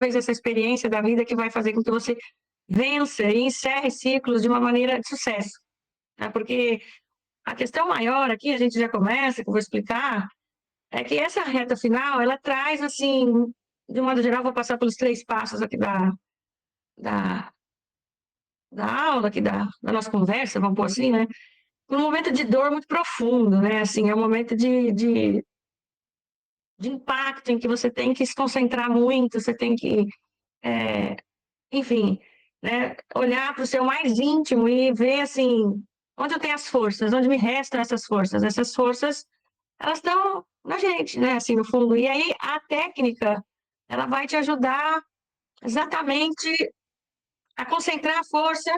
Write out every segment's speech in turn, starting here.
essa experiência da vida que vai fazer com que você vença e encerre ciclos de uma maneira de sucesso, né? Porque a questão maior aqui, a gente já começa, que eu vou explicar, é que essa reta final, ela traz, assim, de um modo geral, vou passar pelos 3 passos aqui da, da aula, aqui da nossa conversa, vamos pôr assim, né? Um momento de dor muito profundo, né? Assim, é um momento de impacto em que você tem que se concentrar muito, você tem que, é, enfim, né, olhar para o seu mais íntimo e ver, assim, onde eu tenho as forças, onde me restam essas forças. Essas forças, elas estão na gente, né, assim, no fundo. E aí a técnica, ela vai te ajudar exatamente a concentrar a força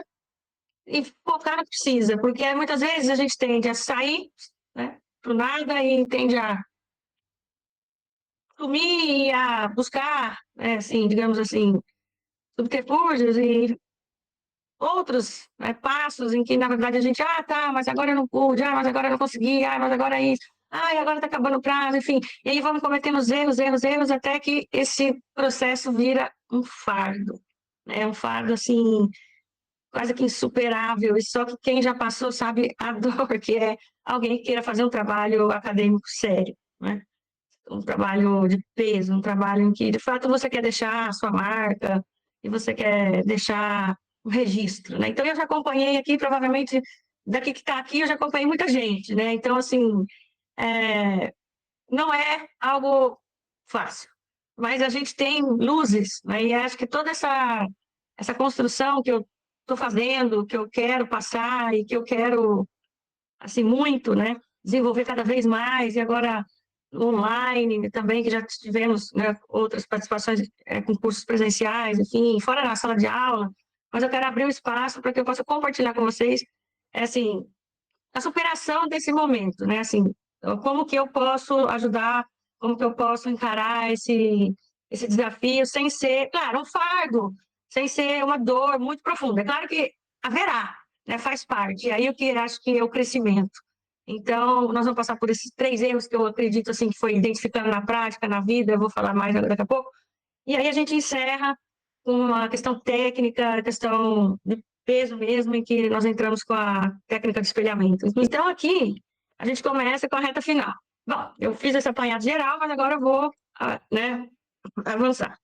e focar no que precisa, porque muitas vezes a gente tende a sair, né, pro nada e tende a sumir e a buscar, né, assim, digamos assim, subterfúgios e outros, né, passos em que, na verdade, a gente, tá, mas agora eu não pude, mas agora eu não consegui, mas agora é isso, agora está acabando o prazo, enfim. E aí vamos cometendo os erros, erros, erros, até que esse processo vira um fardo, né? Um fardo, assim, quase que insuperável, e só que quem já passou sabe a dor que é alguém que queira fazer um trabalho acadêmico sério, né? Um trabalho de peso, um trabalho em que, de fato, você quer deixar a sua marca e você quer deixar o registro, né? Então, eu já acompanhei aqui, provavelmente, daqui que está aqui, eu já acompanhei muita gente, né? Então, assim, é, não é algo fácil, mas a gente tem luzes, né? E acho que toda essa construção que eu estou fazendo, que eu quero passar e que eu quero assim, muito, né? Desenvolver cada vez mais, e agora online também, que já tivemos, né, outras participações com cursos presenciais, enfim, fora na sala de aula, mas eu quero abrir um espaço para que eu possa compartilhar com vocês, assim, a superação desse momento, né? Assim, como que eu posso ajudar, como que eu posso encarar esse desafio sem ser, claro, um fardo, sem ser uma dor muito profunda. É claro que haverá, né? Faz parte. E aí o que acho que é o crescimento. Então, nós vamos passar por esses 3 erros que eu acredito assim que foi identificando na prática, na vida, eu vou falar mais agora daqui a pouco. E aí a gente encerra com uma questão técnica, questão de peso mesmo, em que nós entramos com a técnica de espelhamento. Então, aqui, a gente começa com a reta final. Bom, eu fiz esse apanhado geral, mas agora eu vou, né, avançar.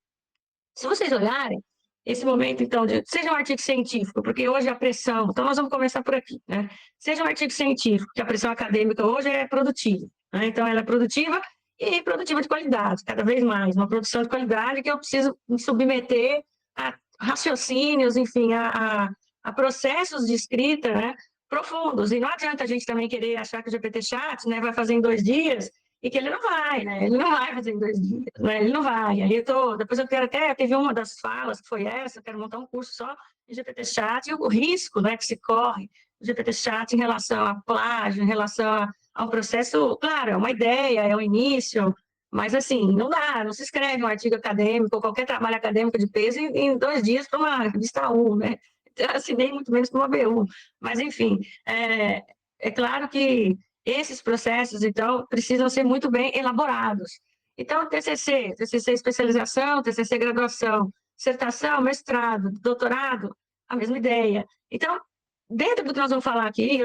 Se vocês olharem, esse momento, então, seja um artigo científico, porque hoje a pressão, então nós vamos começar por aqui, né? Seja um artigo científico, que a pressão acadêmica hoje é produtiva, né? Então ela é produtiva e produtiva de qualidade, cada vez mais, uma produção de qualidade que eu preciso me submeter a raciocínios, enfim, a processos de escrita, né, profundos. E não adianta a gente também querer achar que o GPT-Chat, né, vai fazer em 2 dias, e que ele não vai, né? Ele não vai fazer em 2 dias, né? Ele não vai. Aí depois eu quero até, teve uma das falas que foi essa, eu quero montar um curso só de GPT-Chat e o risco, né, que se corre do GPT-Chat em relação a plágio, em relação a um processo, claro, é uma ideia, é o início, mas assim, não dá, não se escreve um artigo acadêmico ou qualquer trabalho acadêmico de peso em 2 dias para uma revista U, né? Então, assim, nem muito menos para uma BU. Mas, enfim, é claro que esses processos, então, precisam ser muito bem elaborados. Então, TCC especialização, TCC graduação, dissertação, mestrado, doutorado, a mesma ideia. Então, dentro do que nós vamos falar aqui,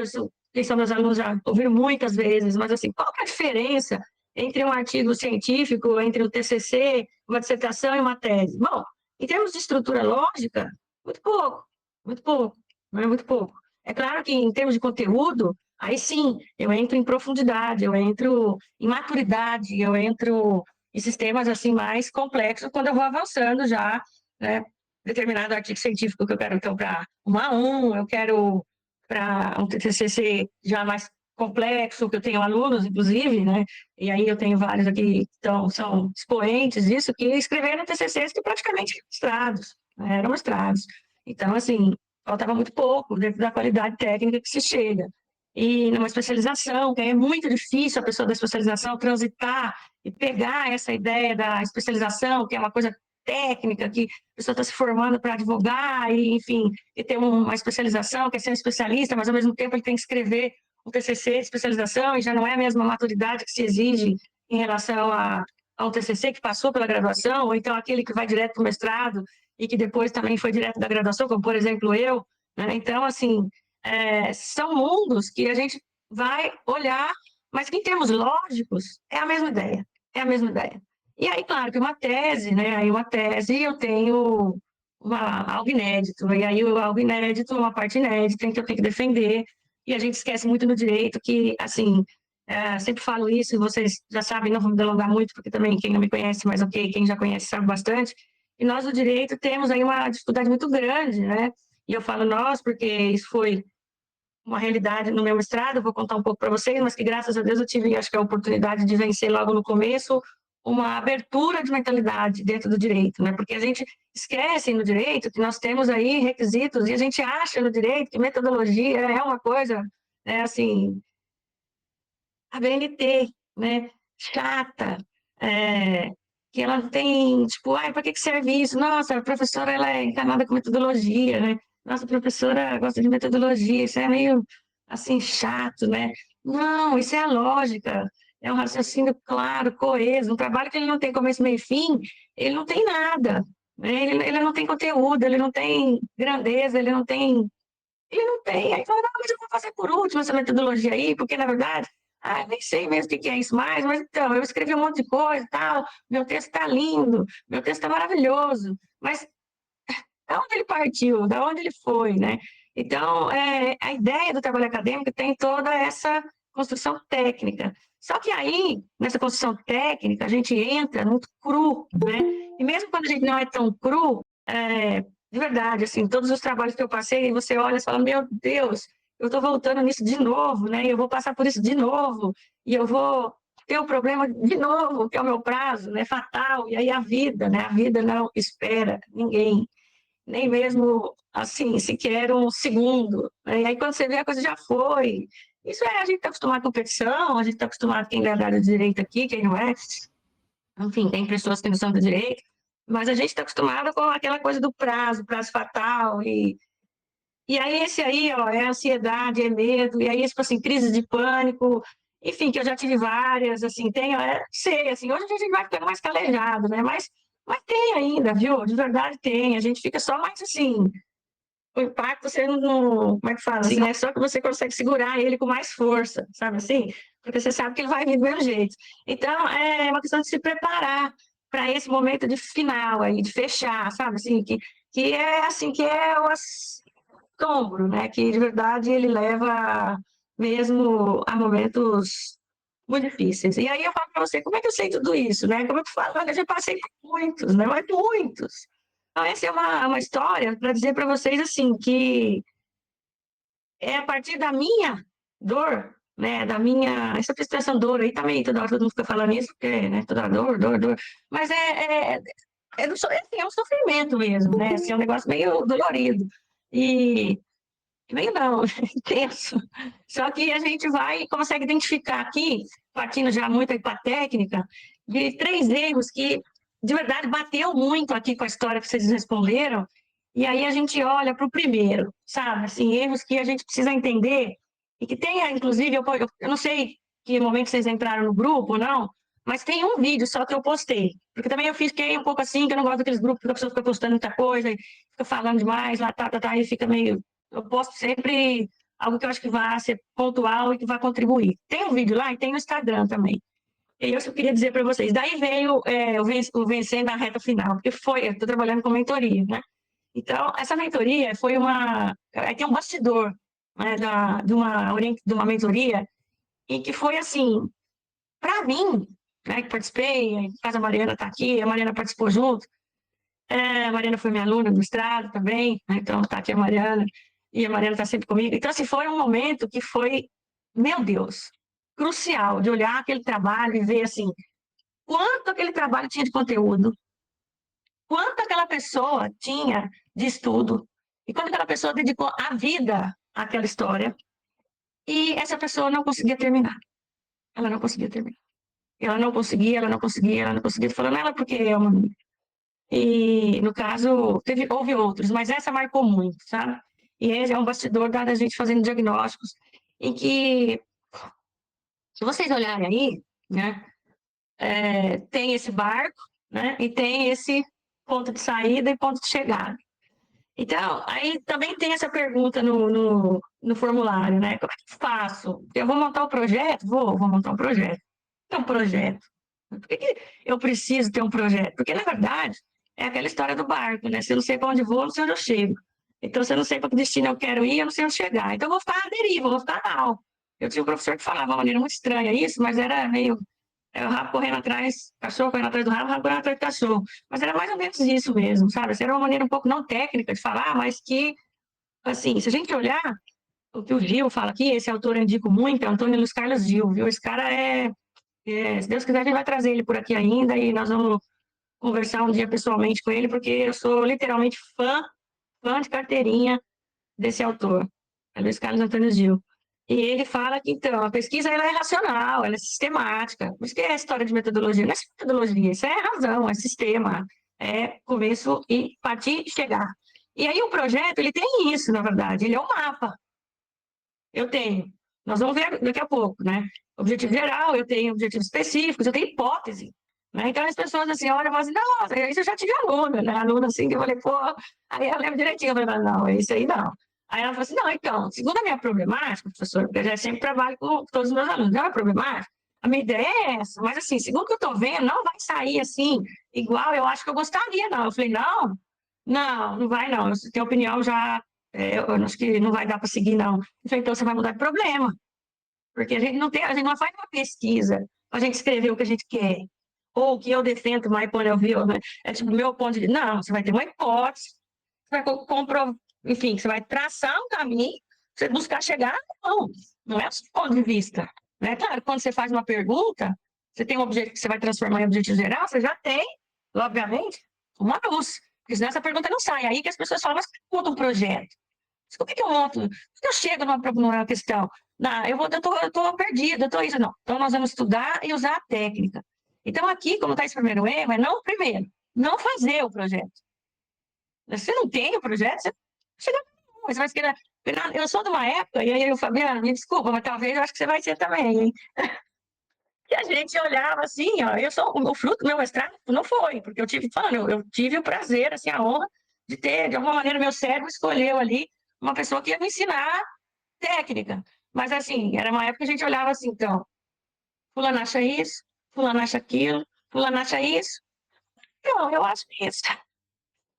quem são meus alunos já ouviram muitas vezes, mas assim, qual é a diferença entre um artigo científico, entre o TCC, uma dissertação e uma tese? Bom, em termos de estrutura lógica, muito pouco, muito pouco, não é muito pouco. É claro que em termos de conteúdo, aí sim, eu entro em profundidade, eu entro em maturidade, eu entro em sistemas assim mais complexos quando eu vou avançando já, né? Determinado artigo científico que eu quero então para um A1, eu quero para um TCC já mais complexo, que eu tenho alunos, inclusive, né? E aí eu tenho vários aqui que são expoentes disso, que escreveram TCCs que praticamente eram mestrados, né? Eram mestrados. Então, assim, faltava muito pouco dentro da qualidade técnica que se chega. E numa especialização, que é muito difícil a pessoa da especialização transitar e pegar essa ideia da especialização, que é uma coisa técnica, que a pessoa está se formando para advogar, e, enfim, e ter uma especialização, quer ser um especialista, mas ao mesmo tempo ele tem que escrever um TCC de especialização, e já não é a mesma maturidade que se exige em relação ao TCC, que passou pela graduação, ou então aquele que vai direto para o mestrado e que depois também foi direto da graduação, como, por exemplo, eu, né? Então, assim, são mundos que a gente vai olhar, mas que em termos lógicos é a mesma ideia, é a mesma ideia. E aí, claro que uma tese, né? Aí uma tese eu tenho algo inédito, e aí algo inédito, uma parte inédita em que eu tenho que defender, e a gente esquece muito no direito que, assim, sempre falo isso, e vocês já sabem, não vou me delongar muito, porque também quem não me conhece, mas ok, quem já conhece sabe bastante, e nós do direito temos aí uma dificuldade muito grande, né? E eu falo nós, porque isso foi uma realidade no meu mestrado, vou contar um pouco para vocês, mas que graças a Deus eu tive, acho que a oportunidade de vencer logo no começo uma abertura de mentalidade dentro do direito, né? Porque a gente esquece no direito que nós temos aí requisitos e a gente acha no direito que metodologia é uma coisa, assim, a BNT, né? Chata, que ela tem, tipo, ai, para que serve isso? Nossa, a professora, ela é encanada com metodologia, né? Nossa, a professora gosta de metodologia, isso é meio, assim, chato, né? Não, isso é a lógica, é um raciocínio claro, coeso, um trabalho que ele não tem começo, meio e fim, ele não tem nada, né? Ele não tem conteúdo, ele não tem grandeza, ele não tem. Aí fala, não, mas eu vou fazer por último essa metodologia aí, porque na verdade, nem sei mesmo o que é isso mais, mas então, eu escrevi um monte de coisa e tal, meu texto está lindo, meu texto está maravilhoso, mas da onde ele partiu, da onde ele foi, né? Então, a ideia do trabalho acadêmico tem toda essa construção técnica. Só que aí, nessa construção técnica, a gente entra muito cru, né? E mesmo quando a gente não é tão cru, de verdade, assim, todos os trabalhos que eu passei, você olha e fala, meu Deus, eu estou voltando nisso de novo, né? Eu vou passar por isso de novo, e eu vou ter o problema de novo, que é o meu prazo, né? Fatal, e aí a vida, né? A vida não espera ninguém, nem mesmo, assim, sequer um segundo, né? E aí quando você vê, a coisa já foi. Isso a gente está acostumado com competição, a gente está acostumado quem é da área de direito aqui, quem não é, enfim, tem pessoas que não são do direito, mas a gente está acostumado com aquela coisa do prazo fatal, e aí esse aí, ó, é ansiedade, é medo, e aí, tipo assim, crise de pânico, enfim, que eu já tive várias, assim, tenho, sei, assim, hoje a gente vai ficando mais calejado, né, mas tem ainda, viu, de verdade tem, a gente fica só mais, assim, o impacto você não, como é que fala, assim, é só que você consegue segurar ele com mais força, sabe assim? Porque você sabe que ele vai vir do mesmo jeito. Então, é uma questão de se preparar para esse momento de final aí, de fechar, sabe assim, que é assim, que é o assombro, né? Que de verdade ele leva mesmo a momentos muito difíceis. E aí eu falo para você, como é que eu sei tudo isso, né? Como eu falo, eu já passei por muitos, né? Mas muitos. Então, essa é uma história para dizer para vocês assim que é a partir da minha dor, né, da minha essa expressão dor aí também toda hora todo mundo fica falando isso porque né, toda dor, mas é um sofrimento mesmo, né, assim, é um negócio meio dolorido e meio não, intenso. Só que a gente vai e consegue identificar aqui, partindo já muito para a técnica, de três erros que, de verdade, bateu muito aqui com a história que vocês responderam, e aí a gente olha para o primeiro, sabe? Assim, erros que a gente precisa entender, e que tenha, inclusive, eu não sei que momento vocês entraram no grupo ou não, mas tem um vídeo só que eu postei, porque também eu fiquei um pouco assim, que eu não gosto daqueles grupos que a pessoa fica postando muita coisa, e fica falando demais, lá, e fica meio eu posto sempre algo que eu acho que vai ser pontual e que vai contribuir. Tem um vídeo lá e tem no Instagram também. E é isso que eu queria dizer para vocês. Daí veio o Vencendo a Reta Final, porque eu estou trabalhando com mentoria, né? Então, essa mentoria foi uma. Aí tem um bastidor né, de uma mentoria, e que foi assim, para mim, né, que participei, a casa Mariana está aqui, a Mariana participou junto, a Mariana foi minha aluna do mestrado também, né? Então está aqui a Mariana, e a Mariana está sempre comigo. Então, assim, foi um momento que foi, meu Deus, crucial de olhar aquele trabalho e ver, assim, quanto aquele trabalho tinha de conteúdo, quanto aquela pessoa tinha de estudo, e quanto aquela pessoa dedicou a vida àquela história, e essa pessoa não conseguia terminar. Ela não conseguia terminar. Ela não conseguia. Falando ela porque é uma. E, no caso, houve outros, mas essa marcou muito, sabe? E esse é um bastidor da gente fazendo diagnósticos, em que, se vocês olharem aí, né, tem esse barco, né? E tem esse ponto de saída e ponto de chegada. Então, aí também tem essa pergunta no formulário, né? Como é que eu faço? Eu vou montar o projeto? Vou montar um projeto. É um projeto. Por que eu preciso ter um projeto? Porque, na verdade, é aquela história do barco, né? Se eu não sei para onde vou, eu não sei onde eu chego. Então, se eu não sei para que destino eu quero ir, eu não sei onde chegar. Então, eu vou ficar à deriva, eu vou ficar mal. Eu tinha um professor que falava de uma maneira muito estranha isso, mas era meio o rabo correndo atrás, cachorro correndo atrás do rabo, rabo correndo atrás do cachorro. Mas era mais ou menos isso mesmo, sabe? Essa era uma maneira um pouco não técnica de falar, mas que, assim, se a gente olhar o que o Gil fala aqui, esse autor eu indico muito, é Antônio Luiz Carlos Gil, viu? Esse cara se Deus quiser, a gente vai trazer ele por aqui ainda e nós vamos conversar um dia pessoalmente com ele, porque eu sou literalmente fã de carteirinha desse autor, é Luiz Carlos Antônio Gil. E ele fala que, então, a pesquisa ela é racional, ela é sistemática. Por isso que é a história de metodologia. Não é metodologia, isso é razão, é sistema, é começo e partir e chegar. E aí o projeto, ele tem isso, na verdade, ele é um mapa. Eu tenho. Nós vamos ver daqui a pouco, né? Objetivo geral, eu tenho objetivos específicos, eu tenho hipótese. Né? Então as pessoas assim olham e falam assim, não, isso eu já tive aluna, né? Aluna assim, que eu falei, pô, aí eu lembro direitinho, eu falei, não, é isso aí não. Aí ela falou assim, não, então, segundo a minha problemática, professor, porque eu já sempre trabalho com todos os meus alunos, não é problemática, a minha ideia é essa, mas assim, segundo o que eu estou vendo, não vai sair assim, igual eu acho que eu gostaria, não. Eu falei, não vai não, eu tenho opinião já eu acho que não vai dar para seguir, não. Então, você vai mudar de problema. Porque a gente não faz uma pesquisa para a gente escrever o que a gente quer. Ou o que eu defendo, my point of view, né? É tipo, meu ponto de vista. Não, você vai ter uma hipótese, você vai comprovar, enfim, você vai traçar um caminho, você buscar chegar, não é o seu ponto de vista. Né? Claro, quando você faz uma pergunta, você tem um objetivo que você vai transformar em objetivo geral, você já tem, obviamente, uma luz. Porque senão essa pergunta não sai. Aí que as pessoas falam, mas como um projeto? Como é que eu monto? Como eu chego numa questão? Não, eu tô perdida, eu tô isso, não. Então, nós vamos estudar e usar a técnica. Então, aqui, como está esse primeiro erro, é não, primeiro, não fazer o projeto. Você não tem o projeto, você chega, você vai querer. Eu sou de uma época, e aí o Fabiano, me desculpa, mas talvez eu acho que você vai ser também, hein? Que a gente olhava assim, ó, o fruto do meu mestrado não foi, porque eu tive, falando, eu tive o prazer, assim, a honra de ter, de alguma maneira, meu cérebro escolheu ali uma pessoa que ia me ensinar técnica. Mas, assim, era uma época que a gente olhava assim, então, fulano acha isso, fulano acha aquilo, fulano acha isso. Não, eu acho isso.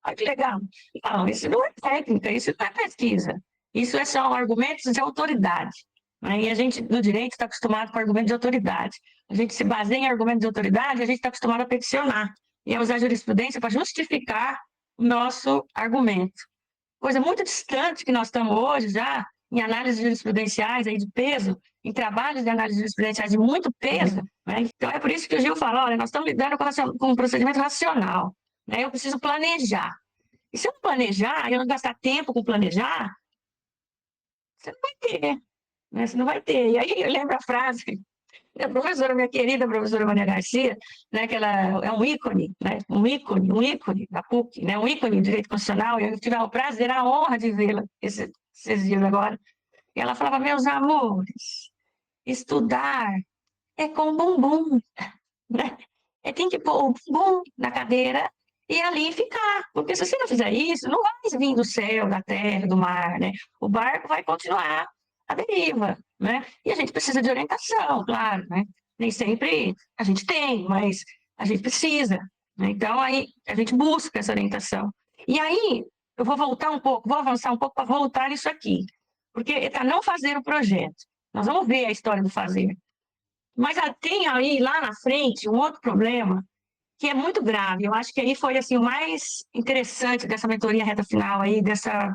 Olha que legal. Não, isso não é técnica, isso não é pesquisa. Isso são argumentos de autoridade. Né? E a gente, no direito, está acostumado com argumentos de autoridade. A gente se baseia em argumentos de autoridade, a gente está acostumado a peticionar e a usar a jurisprudência para justificar o nosso argumento. Coisa muito distante que nós estamos hoje já, em análises jurisprudenciais aí de peso, em trabalhos de análise jurisprudenciais de muito peso. Né? Então, é por isso que o Gil fala, olha, nós estamos lidando com um procedimento racional. Né? Eu preciso planejar. E se eu não planejar, eu não gastar tempo com planejar, você não vai ter. Né? Você não vai ter. E aí eu lembro a frase da professora, minha querida professora Maria Garcia, né, que ela é um ícone, né, um ícone da PUC, né, um ícone de direito constitucional, e eu tive o prazer, a honra de vê-la esses dias agora. E ela falava, meus amores, estudar é com bumbum, né? Tem que pôr o bumbum na cadeira e ali ficar. Porque se você não fizer isso, não vai vir do céu, da terra, do mar, né? O barco vai continuar à deriva, né? E a gente precisa de orientação, claro, né? Nem sempre a gente tem, mas a gente precisa. Né? Então, aí a gente busca essa orientação. E aí, eu vou voltar um pouco, vou avançar um pouco para voltar nisso aqui. Porque está não fazer o projeto. Nós vamos ver a história do fazer. Mas tem aí, lá na frente, um outro problema que é muito grave. Eu acho que aí foi assim, o mais interessante dessa mentoria reta final aí, dessas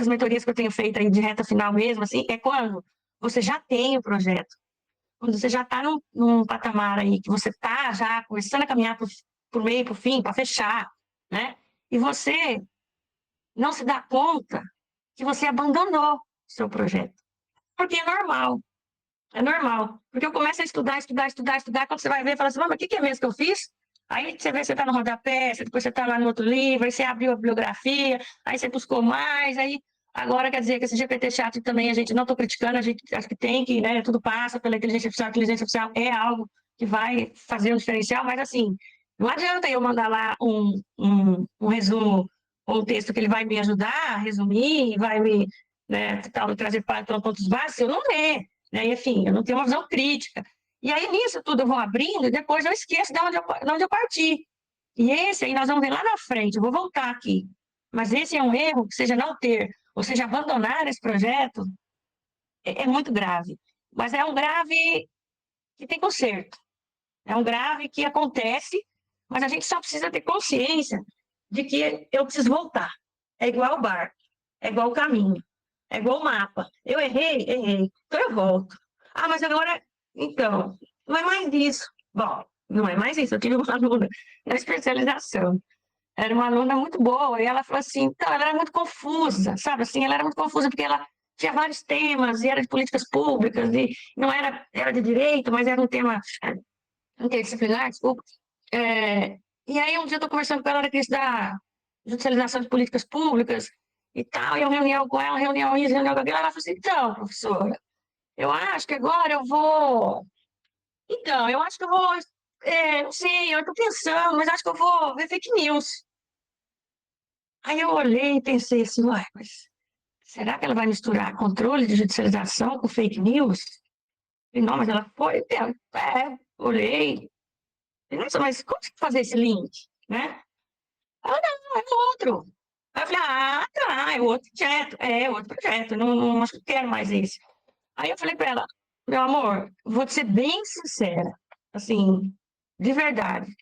mentorias que eu tenho feito aí de reta final mesmo, assim, é quando você já tem o projeto, quando você já está num patamar aí, que você está já começando a caminhar por meio, por fim, para fechar, né? E você não se dá conta que você abandonou o seu projeto. Porque é normal. É normal. Porque eu começo a estudar, quando você vai ver, fala assim, mas o que é mesmo que eu fiz? Aí você vê, você está no rodapé, depois você está lá no outro livro, aí você abriu a bibliografia, aí você buscou mais, aí agora quer dizer que esse GPT chat também a gente não estou criticando, a gente acho que tem que, né, tudo passa pela inteligência artificial é algo que vai fazer um diferencial, mas assim, não adianta eu mandar lá um resumo ou um texto que ele vai me ajudar a resumir, vai me, né, tal, me trazer para pontos básicos, eu não ler, né? E, enfim, eu não tenho uma visão crítica. E aí, nisso tudo, eu vou abrindo e depois eu esqueço de onde eu parti. E esse aí nós vamos ver lá na frente, eu vou voltar aqui. Mas esse é um erro, que seja não ter, ou seja, abandonar esse projeto, é muito grave. Mas é um grave que tem conserto. É um grave que acontece, mas a gente só precisa ter consciência de que eu preciso voltar. É igual o barco, é igual o caminho, é igual o mapa. Eu errei, errei, então eu volto. Ah, mas agora, então, não é mais isso. Bom, não é mais isso. Eu tive uma aluna na especialização. Era uma aluna muito boa, e ela falou assim, então, ela era muito confusa, sabe, assim, ela era muito confusa, porque ela tinha vários temas, e era de políticas públicas, e não era, era de direito, mas era um tema interdisciplinar, desculpa. É, e aí, um dia eu estou conversando com ela da questão da judicialização de políticas públicas e tal, e eu reunião com ela, reunião isso, reunião com aquilo, ela falou assim, então, professora, eu acho que agora eu vou... Então, eu acho que eu vou... não sei, eu estou pensando, mas acho que eu vou ver fake news. Aí eu olhei e pensei assim, ué, mas será que ela vai misturar controle de judicialização com fake news? E não, mas ela foi, olhei. Nossa, mas como você fazer esse link, né? Ela, não, é outro. Aí eu falei, ah, tá, é outro projeto, outro projeto, não, não acho que quero mais esse. Aí eu falei para ela, meu amor, vou te ser bem sincera, assim, de verdade.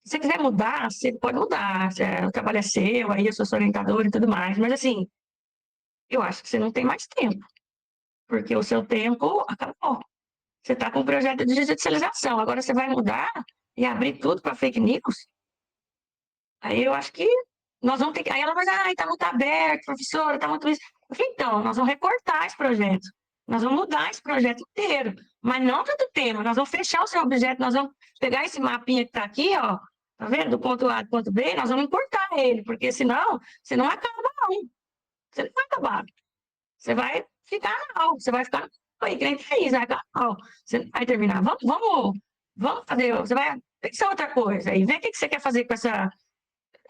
Se você quiser mudar, você pode mudar, o trabalho é seu, aí eu sou sua orientadora e tudo mais, mas assim, eu acho que você não tem mais tempo, porque o seu tempo acabou. Você está com um projeto de judicialização, agora você vai mudar e abrir tudo para fake news? Aí eu acho que nós vamos ter que. Aí ela vai, ai, tá muito aberto, professora, tá muito isso. Eu falei, então, nós vamos recortar esse projeto. Nós vamos mudar esse projeto inteiro, mas não tanto tema. Nós vamos fechar o seu objeto, nós vamos pegar esse mapinha que está aqui, ó, tá vendo? Do ponto A do ponto B, nós vamos encurtar ele, porque senão você não acaba, não. Você não vai acabar. Você vai ficar mal, você vai ficar aí, que nem Thaís, vai ficar mal. Você não vai terminar. Vamos fazer, você vai pensar outra coisa e ver o que você quer fazer com essa.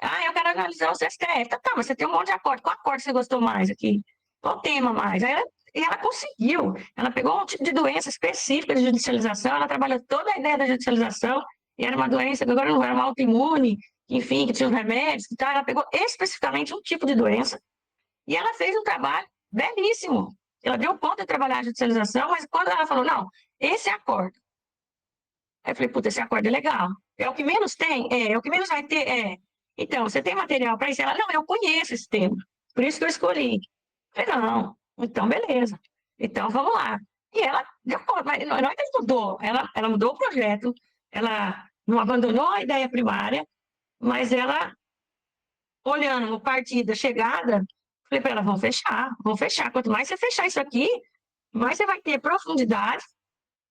Ah, eu quero analisar o STF. Tá, mas você tem um monte de acorde. Qual acorde você gostou mais aqui? Qual tema mais? E ela conseguiu. Ela pegou um tipo de doença específica de judicialização, ela trabalhou toda a ideia da judicialização, e era uma doença que agora não era uma autoimune, enfim, que tinha os remédios e tal. Ela pegou especificamente um tipo de doença e ela fez um trabalho belíssimo. Ela deu conta de trabalhar a judicialização, mas quando ela falou, não, esse é acordo. Aí eu falei, puta, esse acordo é legal. É o que menos tem? É o que menos vai ter? É. Então, você tem material para isso? Ela, não, eu conheço esse tema, por isso que eu escolhi. Eu falei, não, então beleza. Então vamos lá. E ela deu conta, mas não é que ela mudou, ela mudou o projeto, ela não abandonou a ideia primária, mas ela, olhando no partido, a chegada, falei para ela, vamos fechar, vamos fechar. Quanto mais você fechar isso aqui, mais você vai ter profundidade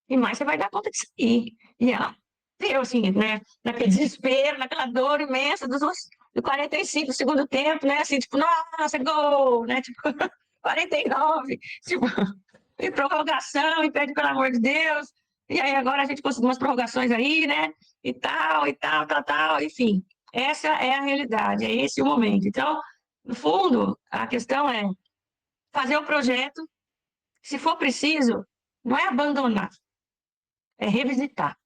e mais você vai dar conta disso aí. E ela deu, assim, né, naquele desespero, naquela dor imensa do 45 do segundo tempo, né, assim, tipo, nossa, gol, né, tipo, 49, tipo, e prorrogação, e pede pelo amor de Deus, e aí agora a gente conseguiu umas prorrogações aí, né, e tal, enfim. Essa é a realidade, é esse o momento. Então, no fundo, a questão é fazer o projeto, se for preciso, não é abandonar, é revisitar,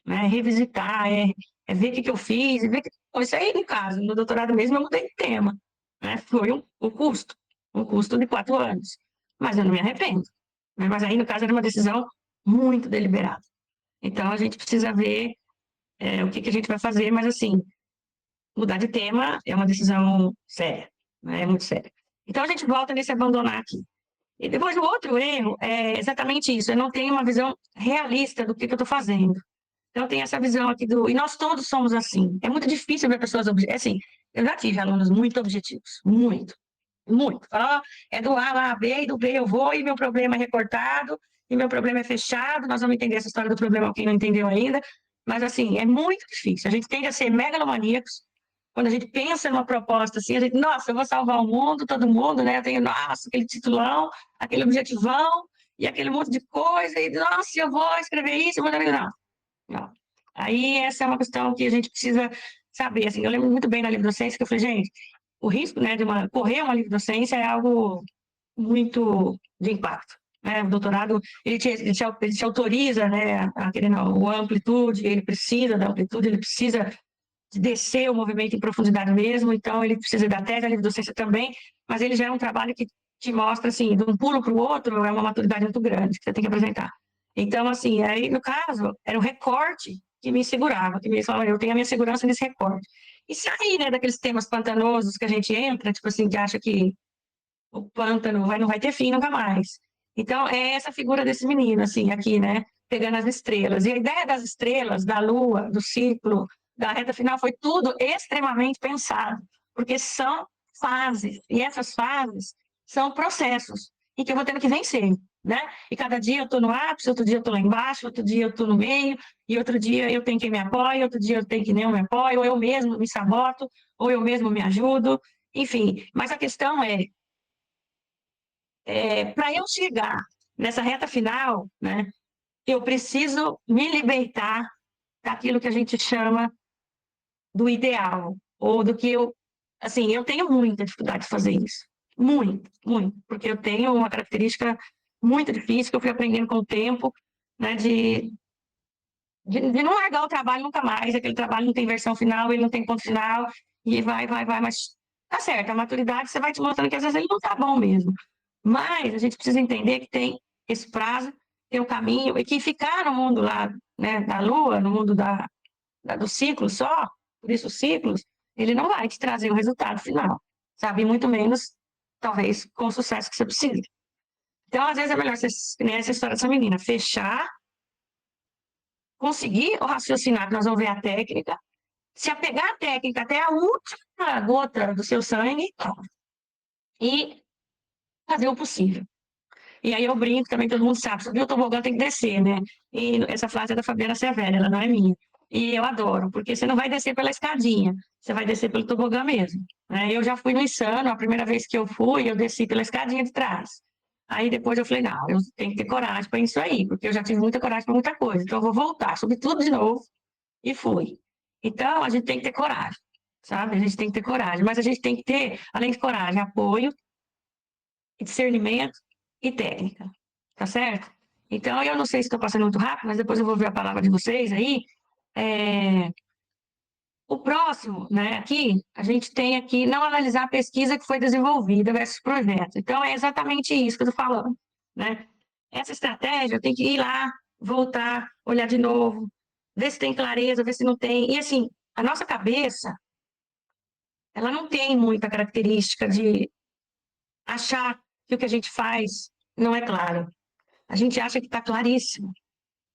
né? Revisitar, é ver o que eu fiz, ver que... Isso aí, no caso, no doutorado mesmo, eu mudei de tema, né? Foi um custo de 4 anos, mas eu não me arrependo, né? Mas aí, no caso, era uma decisão muito deliberada. Então, a gente precisa ver o que a gente vai fazer, mas, assim, mudar de tema é uma decisão séria, né? É muito séria. Então, a gente volta nesse abandonar aqui. E depois, o outro erro é exatamente isso, eu não tenho uma visão realista do que eu estou fazendo. Então, tem essa visão aqui do. E nós todos somos assim. É muito difícil ver pessoas objetivas. Assim, eu já tive alunos muito objetivos. Muito. Muito. Falar, é do A lá, B, e do B eu vou, e meu problema é recortado, e meu problema é fechado. Nós vamos entender essa história do problema, quem não entendeu ainda. Mas, assim, é muito difícil. A gente tende a ser megalomaníacos. Quando a gente pensa numa proposta assim, a gente, nossa, eu vou salvar o mundo, todo mundo, né? Eu tenho, nossa, aquele titulão, aquele objetivão, e aquele monte de coisa, e nossa, eu vou escrever isso, eu vou. Não, Não. Aí essa é uma questão que a gente precisa saber. Assim, eu lembro muito bem na livre docência que eu falei, gente, o risco, né, de correr uma livre docência é algo muito de impacto. Né? O doutorado, ele te autoriza, né, não, a amplitude, ele precisa da amplitude, ele precisa de descer o movimento em profundidade mesmo, então ele precisa da tese, da livre docência também, mas ele já é um trabalho que te mostra, assim, de um pulo para o outro, é uma maturidade muito grande que você tem que apresentar. Então, assim, aí, no caso, era um recorte que me segurava, que me falava, eu tenho a minha segurança nesse recorte. E sair, né, daqueles temas pantanosos que a gente entra, tipo assim, que acha que o pântano não vai ter fim nunca mais. Então, é essa figura desse menino, assim, aqui, né? Pegando as estrelas. E a ideia das estrelas, da lua, do ciclo, da reta final, foi tudo extremamente pensado, porque são fases, e essas fases são processos, em que eu vou tendo que vencer, né? E cada dia eu estou no ápice, outro dia eu estou lá embaixo, outro dia eu estou no meio, e outro dia eu tenho quem me apoie, outro dia eu tenho que nem eu me apoio, ou eu mesmo me saboto, ou eu mesmo me ajudo, enfim. Mas a questão para eu chegar nessa reta final, né, eu preciso me libertar daquilo que a gente chama do ideal, ou do que eu, assim, eu tenho muita dificuldade de fazer isso, muito, muito, porque eu tenho uma característica muito difícil que eu fui aprendendo com o tempo, né, de não largar o trabalho nunca mais, aquele trabalho não tem versão final, ele não tem ponto final, e vai, mas tá certo, a maturidade você vai te mostrando que às vezes ele não tá bom mesmo. Mas a gente precisa entender que tem esse prazo, tem um caminho, e que ficar no mundo lá, né, da Lua, no mundo do ciclo só, por isso os ciclos, ele não vai te trazer o resultado final, sabe? Muito menos, talvez, com o sucesso que você precisa. Então, às vezes é melhor você, né, essa história dessa menina, fechar, conseguir raciocinar, que nós vamos ver a técnica, se apegar à técnica até a última gota do seu sangue e fazer o possível. E aí eu brinco também, todo mundo sabe, subir o tobogã tem que descer, né? E essa frase é da Fabiana Severa, ela não é minha. E eu adoro, porque você não vai descer pela escadinha, você vai descer pelo tobogã mesmo. Né? Eu já fui no Insano, a primeira vez que eu fui, eu desci pela escadinha de trás. Aí depois eu falei, não, eu tenho que ter coragem para isso aí, porque eu já tive muita coragem para muita coisa. Então eu vou voltar, subir tudo de novo e fui. Então a gente tem que ter coragem, sabe? A gente tem que ter coragem, mas a gente tem que ter, além de coragem, apoio, discernimento e técnica, tá certo? Então, eu não sei se estou passando muito rápido, mas depois eu vou ver a palavra de vocês aí. É, o próximo, né, aqui, a gente tem aqui não analisar a pesquisa que foi desenvolvida versus projeto. Então, é exatamente isso que eu estou falando, né? Essa estratégia tem que ir lá, voltar, olhar de novo, ver se tem clareza, ver se não tem. E, assim, a nossa cabeça, ela não tem muita característica de achar que o que a gente faz não é claro. A gente acha que está claríssimo.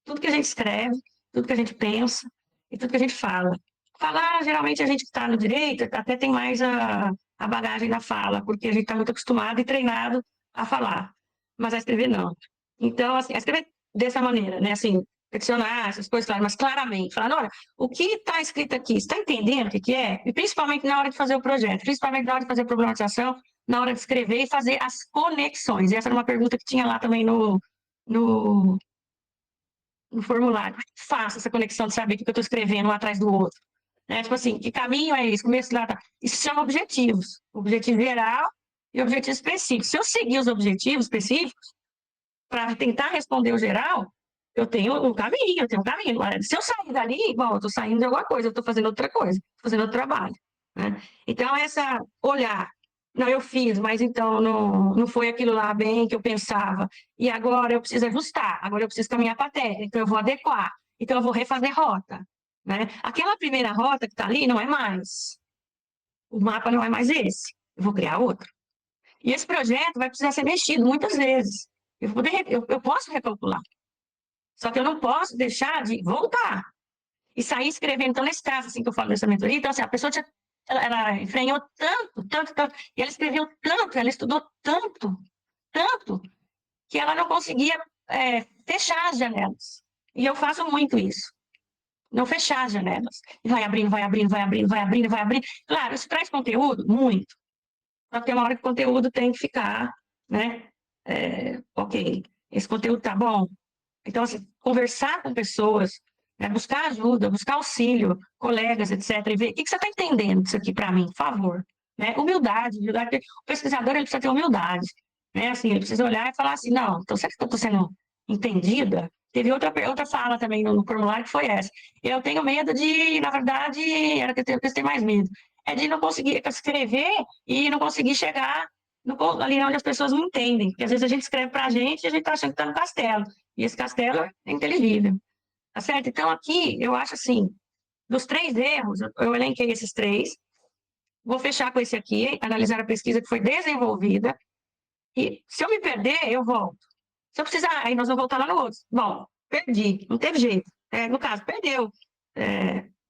Tudo que a gente escreve, tudo que a gente pensa e tudo que a gente fala. Falar, geralmente, a gente que está no direito até tem mais a bagagem da fala, porque a gente está muito acostumado e treinado a falar, mas a escrever não. Então, assim, a escrever dessa maneira, né? Assim, peticionar, essas coisas, claro, mas claramente, falando, olha, o que está escrito aqui, você está entendendo o que é? E principalmente na hora de fazer o projeto, principalmente na hora de fazer a problematização, na hora de escrever e fazer as conexões. E essa era uma pergunta que tinha lá também no, no formulário. Faça essa conexão de saber o que eu estou escrevendo um atrás do outro. Né? Tipo assim, que caminho é esse? Começo lá, tá. Isso se chama objetivos. Objetivo geral e objetivo específico. Se eu seguir os objetivos específicos, para tentar responder o geral, eu tenho um caminho, eu tenho um caminho. Se eu sair dali, bom, eu estou saindo de alguma coisa, eu estou fazendo outra coisa, estou fazendo outro trabalho. Né? Então, essa olhar, não, eu fiz, mas então não foi aquilo lá bem que eu pensava. E agora eu preciso ajustar, agora eu preciso caminhar para a terra, então eu vou adequar, então eu vou refazer rota. Né? Aquela primeira rota que está ali não é mais. O mapa não é mais esse. Eu vou criar outro. E esse projeto vai precisar ser mexido muitas vezes. Eu posso recalcular. Só que eu não posso deixar de voltar e sair escrevendo. Então, nesse caso, assim, que eu falo dessa mentoria, então, assim, a pessoa ela enfrenhou tanto, e ela escreveu tanto, ela estudou tanto, que ela não conseguia fechar as janelas. E eu faço muito isso. Não fechar as janelas. E vai abrindo, vai abrindo, vai abrindo, vai abrindo, vai abrindo. Claro, isso traz conteúdo? Muito. Só que tem uma hora que o conteúdo tem que ficar, né? Ok, esse conteúdo tá bom. Então, assim, conversar com pessoas né? Buscar ajuda, buscar auxílio, colegas, etc., e ver o que você está entendendo disso aqui para mim, por favor. Né? Humildade, humildade. O pesquisador ele precisa ter humildade. Né? Assim, ele precisa olhar e falar assim, não, então será que eu estou sendo entendida? Teve outra fala também no formulário que foi essa. Eu tenho medo de, na verdade, era que eu tenho mais medo, é de não conseguir escrever e não conseguir chegar ali onde as pessoas não entendem. Porque às vezes a gente escreve para a gente e a gente está achando que está no castelo. E esse castelo é inteligível. Tá certo? Então, aqui, eu acho assim, dos 3 erros, eu elenquei esses 3, vou fechar com esse aqui, analisar a pesquisa que foi desenvolvida, e se eu me perder, eu volto. Se eu precisar, aí nós vamos voltar lá no outro. Bom, perdi, não teve jeito. No caso, perdeu.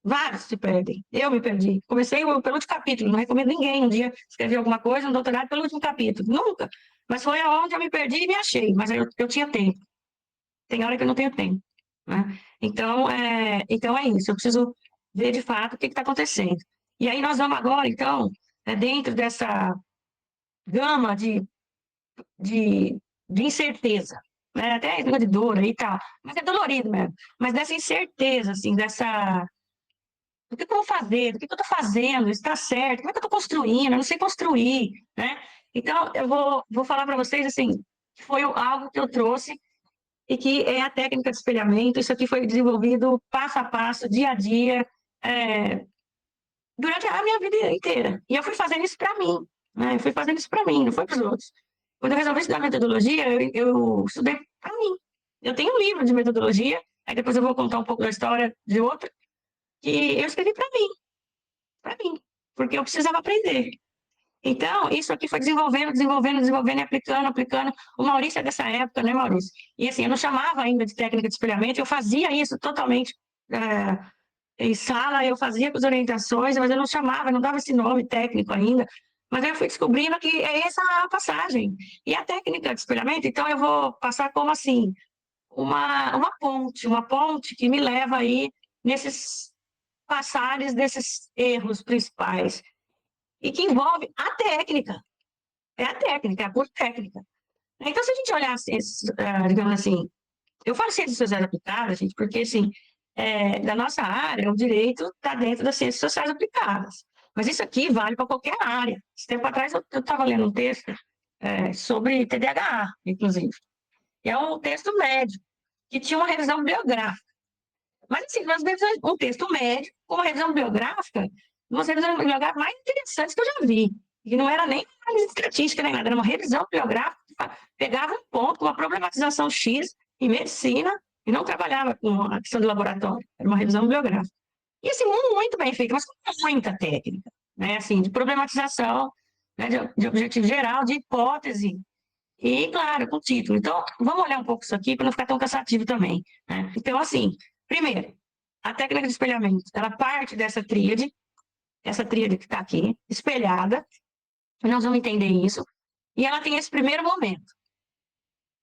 Vários se perdem. Eu me perdi. Comecei pelo último capítulo, não recomendo ninguém um dia escrever alguma coisa, um doutorado pelo último capítulo. Nunca. Mas foi aonde eu me perdi e me achei. Mas eu tinha tempo. Tem hora que eu não tenho tempo. Né? Então é isso. Eu preciso ver de fato o que está acontecendo. E aí nós vamos agora, então, dentro dessa gama de, de incerteza, né? Até negócio de dor aí e tal, mas é dolorido mesmo. Mas dessa incerteza, assim, do que eu vou fazer, do que eu estou fazendo, está certo, como é que eu estou construindo, eu não sei construir, né? Então, eu vou falar para vocês, assim, que foi algo que eu trouxe e que é a técnica de espelhamento. Isso aqui foi desenvolvido passo a passo, dia a dia, é, durante a minha vida inteira. E eu fui fazendo isso para mim, né? Eu fui fazendo isso para mim, não foi para os outros. Quando eu resolvi estudar metodologia, eu estudei para mim. Eu tenho um livro de metodologia, aí depois eu vou contar um pouco da história de outra, que eu escrevi para mim, porque eu precisava aprender. Então, isso aqui foi desenvolvendo, desenvolvendo, desenvolvendo e aplicando, aplicando. O Maurício é dessa época, né, Maurício? E assim, eu não chamava ainda de técnica de espelhamento, eu fazia isso totalmente em sala, eu fazia com as orientações, mas eu não chamava, não dava esse nome técnico ainda. Mas aí eu fui descobrindo que é essa a passagem. E a técnica de espelhamento, então eu vou passar como assim, uma ponte que me leva aí nesses passares desses erros principais e que envolve a técnica. É a técnica, é a pura técnica. Então, se a gente olhar, digamos assim, eu falo ciências sociais aplicadas, gente, porque, assim, da nossa área, o direito está dentro das ciências sociais aplicadas. Mas isso aqui vale para qualquer área. Esse tempo atrás, eu estava lendo um texto sobre TDAH, inclusive. E é um texto médio, que tinha uma revisão bibliográfica. Mas, assim, nós vemos um texto médio com uma revisão bibliográfica, uma revisão bibliográfica mais interessante que eu já vi. E não era nem análise estatística, nem nada, era uma revisão bibliográfica, pegava um ponto, uma problematização X em medicina, e não trabalhava com a questão do laboratório, era uma revisão bibliográfica. E, assim, muito bem feito, mas com muita técnica, né, assim, de problematização, né, de objetivo geral, de hipótese, e, claro, com título. Então, vamos olhar um pouco isso aqui para não ficar tão cansativo também. Né? Então, assim, primeiro, a técnica de espelhamento, ela parte dessa tríade, essa tríade que está aqui, espelhada, nós vamos entender isso, e ela tem esse primeiro momento.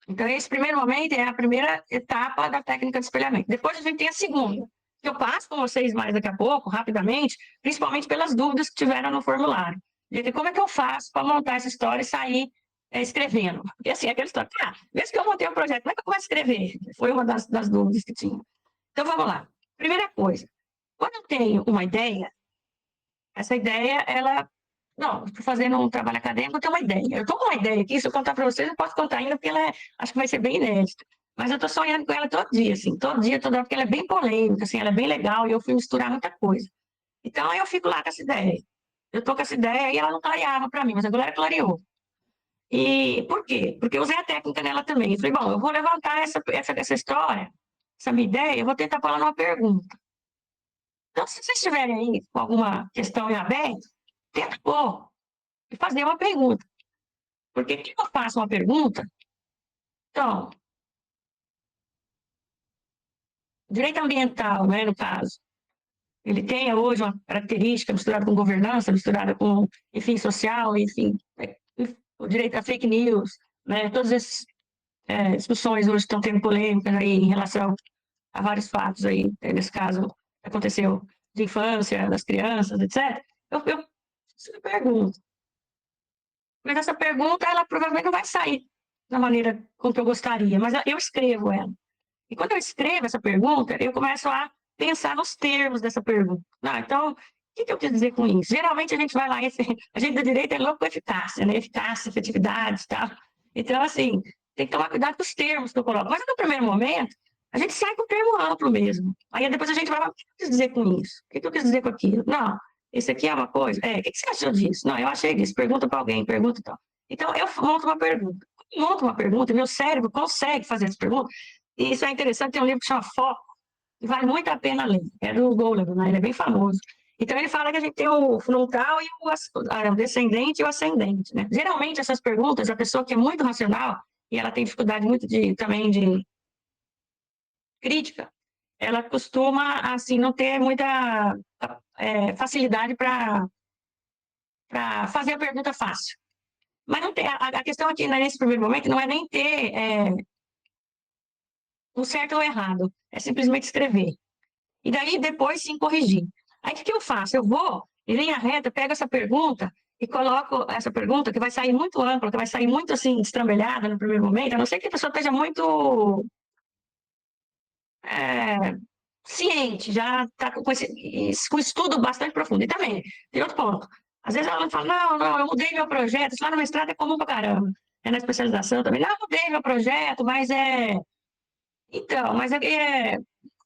Então, esse primeiro momento é a primeira etapa da técnica de espelhamento. Depois a gente tem a segunda, que eu passo com vocês mais daqui a pouco, rapidamente, principalmente pelas dúvidas que tiveram no formulário. Gente, como é que eu faço para montar essa história e sair escrevendo? Porque assim, aquela história, mesmo que eu montei um projeto, como é que eu começo a escrever? Foi uma das dúvidas que tinha. Então, vamos lá. Primeira coisa, quando eu tenho uma ideia, essa ideia, ela não, estou fazendo um trabalho acadêmico, eu tenho uma ideia. Eu estou com uma ideia aqui, se eu contar para vocês, eu posso contar ainda, porque acho que vai ser bem inédita. Mas eu estou sonhando com ela todo dia, assim, todo dia, toda hora, porque ela é bem polêmica, assim, ela é bem legal, e eu fui misturar muita coisa. Então, eu fico lá com essa ideia. Eu estou com essa ideia e ela não clareava para mim, mas agora ela clareou. E por quê? Porque eu usei a técnica nela também. Eu falei, bom, eu vou levantar essa história, essa minha ideia, eu vou tentar falar numa pergunta. Então, se vocês estiverem aí com alguma questão em aberto, tenta pôr e fazer uma pergunta. Porque quando eu faço uma pergunta, então, direito ambiental, né, no caso, ele tem hoje uma característica misturada com governança, misturada com, enfim, social, enfim, o direito à fake news, né, todas essas discussões hoje estão tendo polêmicas aí em relação a vários fatos aí, nesse caso, aconteceu de infância, das crianças, etc. Eu pergunto, mas essa pergunta, ela provavelmente não vai sair da maneira como que eu gostaria, mas eu escrevo ela. E quando eu escrevo essa pergunta, eu começo a pensar nos termos dessa pergunta. Então, o que eu quis dizer com isso? Geralmente a gente vai lá, a gente da direita é louco com eficácia, né? Eficácia, efetividade e tal. Então, assim, tem que tomar cuidado com os termos que eu coloco. Mas no primeiro momento, a gente sai com o termo amplo mesmo. Aí depois a gente vai lá, o que eu quis dizer com isso? O que eu quis dizer com aquilo? Não, isso aqui é uma coisa. O que você achou disso? Não, eu achei disso. Pergunta para alguém, pergunta e tal. Então, eu monto uma pergunta. Monto uma pergunta e meu cérebro consegue fazer essa pergunta. E isso é interessante, tem um livro que chama Foco, e vale muito a pena ler. É do Goleman, né? Ele é bem famoso. Então, ele fala que a gente tem o frontal e o descendente e o ascendente, né? Geralmente, essas perguntas, a pessoa que é muito racional, e ela tem dificuldade muito também de crítica, ela costuma, assim, não ter muita facilidade para fazer a pergunta fácil. Mas não tem, a questão aqui, né, nesse primeiro momento, não é nem ter o certo ou errado, é simplesmente escrever. E daí, depois, sim, corrigir. Aí, o que eu faço? Eu vou, em linha reta, pego essa pergunta e coloco essa pergunta, que vai sair muito ampla, que vai sair muito, assim, destrambelhada no primeiro momento, a não ser que a pessoa esteja muito ciente, já está com estudo bastante profundo. E também, tem outro ponto. Às vezes ela fala, não, eu mudei meu projeto, isso lá no mestrado é comum pra caramba. É na especialização também, não, eu mudei meu projeto, mas Então, mas não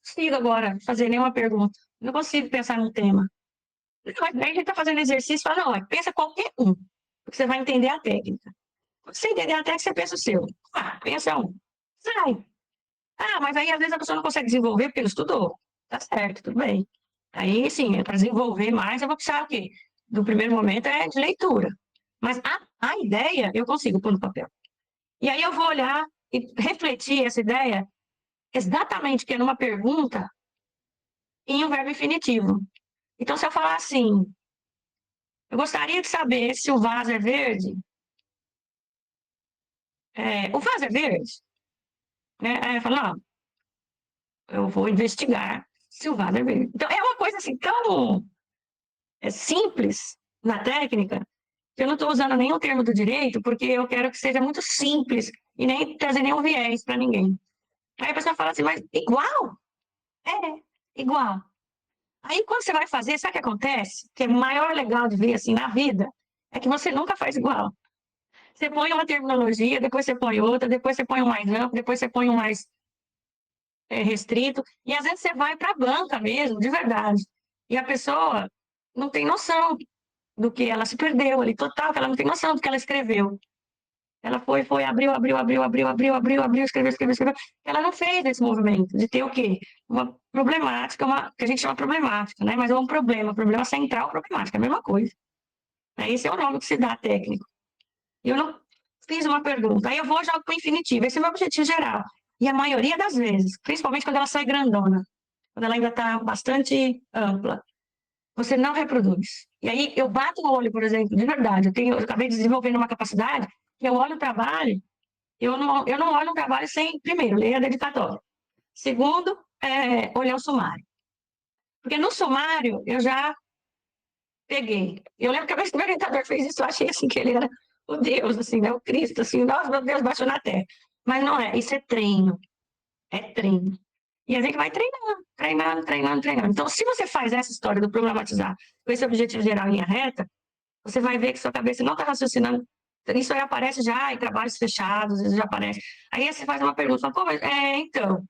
consigo agora fazer nenhuma pergunta. Não consigo pensar num tema. Aí a gente está fazendo exercício, fala, não, pensa qualquer um, porque você vai entender a técnica. Quando você entender a técnica, você pensa o seu. Pensa um. Sai. Mas aí às vezes a pessoa não consegue desenvolver porque não estudou. Tá certo, tudo bem. Aí, sim, para desenvolver mais, eu vou precisar o quê? Do primeiro momento é de leitura. Mas a ideia eu consigo pôr no papel. E aí eu vou olhar e refletir essa ideia exatamente que é numa pergunta em um verbo infinitivo. Então, se eu falar assim, eu gostaria de saber se o vaso é verde. O vaso é verde? Né? Aí eu falo, não, eu vou investigar se o vaso é verde. Então, é uma coisa assim tão simples na técnica, que eu não estou usando nenhum termo do direito, porque eu quero que seja muito simples e nem trazer nenhum viés para ninguém. Aí a pessoa fala assim, mas igual? Igual. Aí quando você vai fazer, sabe o que acontece? Que é o maior legal de ver assim na vida, é que você nunca faz igual. Você põe uma terminologia, depois você põe outra, depois você põe um mais amplo, depois você põe um mais restrito, e às vezes você vai para a banca mesmo, de verdade. E a pessoa não tem noção do que ela se perdeu ali, total, que ela não tem noção do que ela escreveu. Ela foi, abriu, escreveu. Ela não fez esse movimento de ter o quê? Uma problemática, que a gente chama problemática, né? Mas é um problema central problemática, é a mesma coisa. Esse é o nome que se dá técnico. Eu não fiz uma pergunta, aí eu vou jogar para o infinitivo, esse é o meu objetivo geral. E a maioria das vezes, principalmente quando ela sai grandona, quando ela ainda está bastante ampla, você não reproduz. E aí eu bato o olho, por exemplo, de verdade, eu acabei desenvolvendo uma capacidade que eu olho o trabalho, eu não olho o trabalho sem, primeiro, ler a dedicatória. Segundo, olhar o sumário. Porque no sumário eu já peguei. Eu lembro que a vez que o meu orientador fez isso, eu achei assim que ele era o Deus, assim, né? O Cristo, assim, nossa, meu Deus, baixou na terra. Mas não é, isso é treino. É treino. E a gente vai treinando. Então, se você faz essa história do problematizar com esse objetivo geral em linha reta, você vai ver que sua cabeça não está raciocinando. Isso aí aparece já em trabalhos fechados, isso já aparece. Aí você faz uma pergunta, fala, pô, mas então,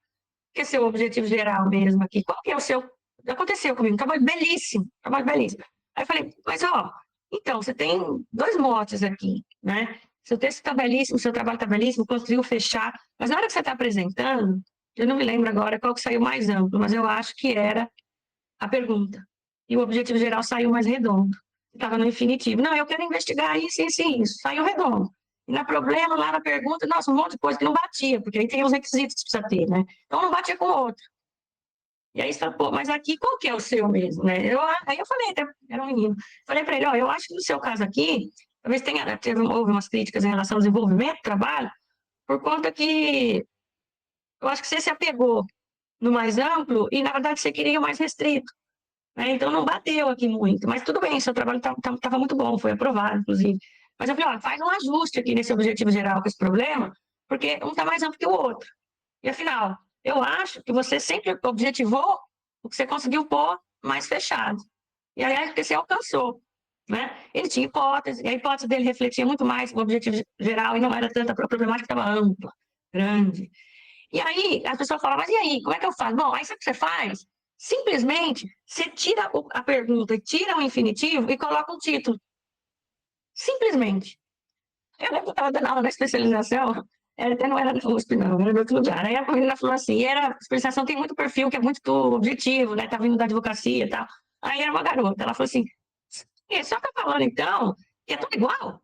que é seu objetivo geral mesmo aqui? Qual que é o seu? Aconteceu comigo, um trabalho belíssimo, trabalho belíssimo. Aí eu falei, mas ó, então, você tem dois motes aqui, né? Seu texto está belíssimo, seu trabalho está belíssimo, conseguiu fechar, mas na hora que você está apresentando, eu não me lembro agora qual que saiu mais amplo, mas eu acho que era a pergunta. E o objetivo geral saiu mais redondo. Estava no infinitivo. Não, eu quero investigar isso, isso e isso. Saiu redondo. E no problema, lá na pergunta, nossa, um monte de coisa que não batia, porque aí tem os requisitos que precisa ter, né? Então não batia com o outro. E aí você fala, pô, mas aqui qual que é o seu mesmo, né? Aí eu falei, era um menino, falei para ele, ó, eu acho que no seu caso aqui, talvez houve umas críticas em relação ao desenvolvimento do trabalho, por conta que eu acho que você se apegou no mais amplo e, na verdade, você queria o mais restrito. Né? Então não bateu aqui muito, mas tudo bem, seu trabalho estava muito bom, foi aprovado, inclusive. Mas eu falei, ó, faz um ajuste aqui nesse objetivo geral com esse problema, porque um está mais amplo que o outro. E afinal, Eu acho que você sempre objetivou o que você conseguiu pôr mais fechado. E aí é porque você alcançou. Né? Ele tinha hipótese, e a hipótese dele refletia muito mais o objetivo geral e não era tanta a problemática estava ampla, grande. E aí as pessoas falam, mas e aí, como é que eu faço? Bom, aí sabe o que você faz? Simplesmente você tira a pergunta, tira o infinitivo e coloca um título. Simplesmente. Eu lembro que eu estava dando aula na especialização, até não era na USP, não, era em outro lugar. Aí a menina falou assim, a especialização tem muito perfil que é muito objetivo, né? Tá vindo da advocacia e tal. Aí era uma garota, ela falou assim, só tá falando então que é tudo igual? Eu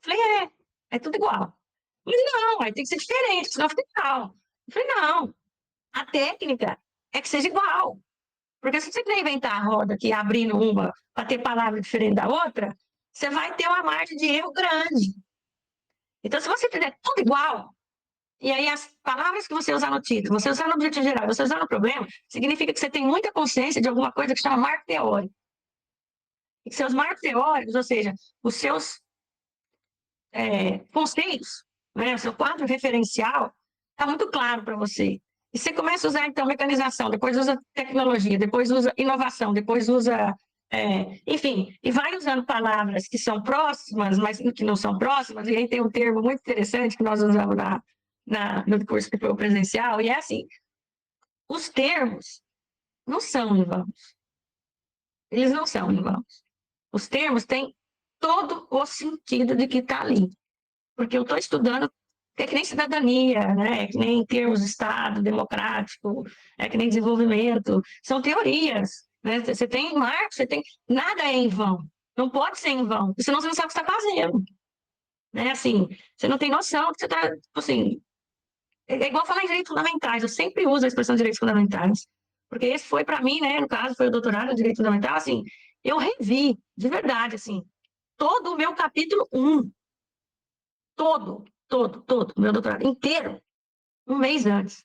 falei, é tudo igual. Mas não, aí tem que ser diferente, senão fica igual. Eu falei, não, a técnica é que seja igual. Porque se você quiser inventar a roda aqui, abrindo uma para ter palavra diferente da outra, você vai ter uma margem de erro grande. Então, se você fizer tudo igual, e aí as palavras que você usar no título, você usar no objetivo geral, você usar no problema, significa que você tem muita consciência de alguma coisa que chama marco teórico. E que seus marcos teóricos, ou seja, os seus conceitos, né, o seu quadro referencial, está muito claro para você. E você começa a usar, então, mecanização, depois usa tecnologia, depois usa inovação, depois usa. Enfim, e vai usando palavras que são próximas, mas que não são próximas, e aí tem um termo muito interessante que nós usamos no curso que foi o presencial, e é assim: os termos não são em vãos. Eles não são em vãos. Os termos têm todo o sentido de que está ali. Porque eu estou estudando, é que nem cidadania, né? É que nem termos de Estado democrático, é que nem desenvolvimento, são teorias, né? Você tem marcos, você tem. Nada é em vão, não pode ser em vão, senão você não sabe o que você está fazendo. Né? Assim, você não tem noção que você está. Assim, é igual falar em direitos fundamentais, eu sempre uso a expressão de direitos fundamentais, porque esse foi para mim, né? No caso, foi o doutorado de direito fundamental, assim, eu revi, de verdade, assim, todo o meu capítulo 1, todo, meu doutorado inteiro, um mês antes.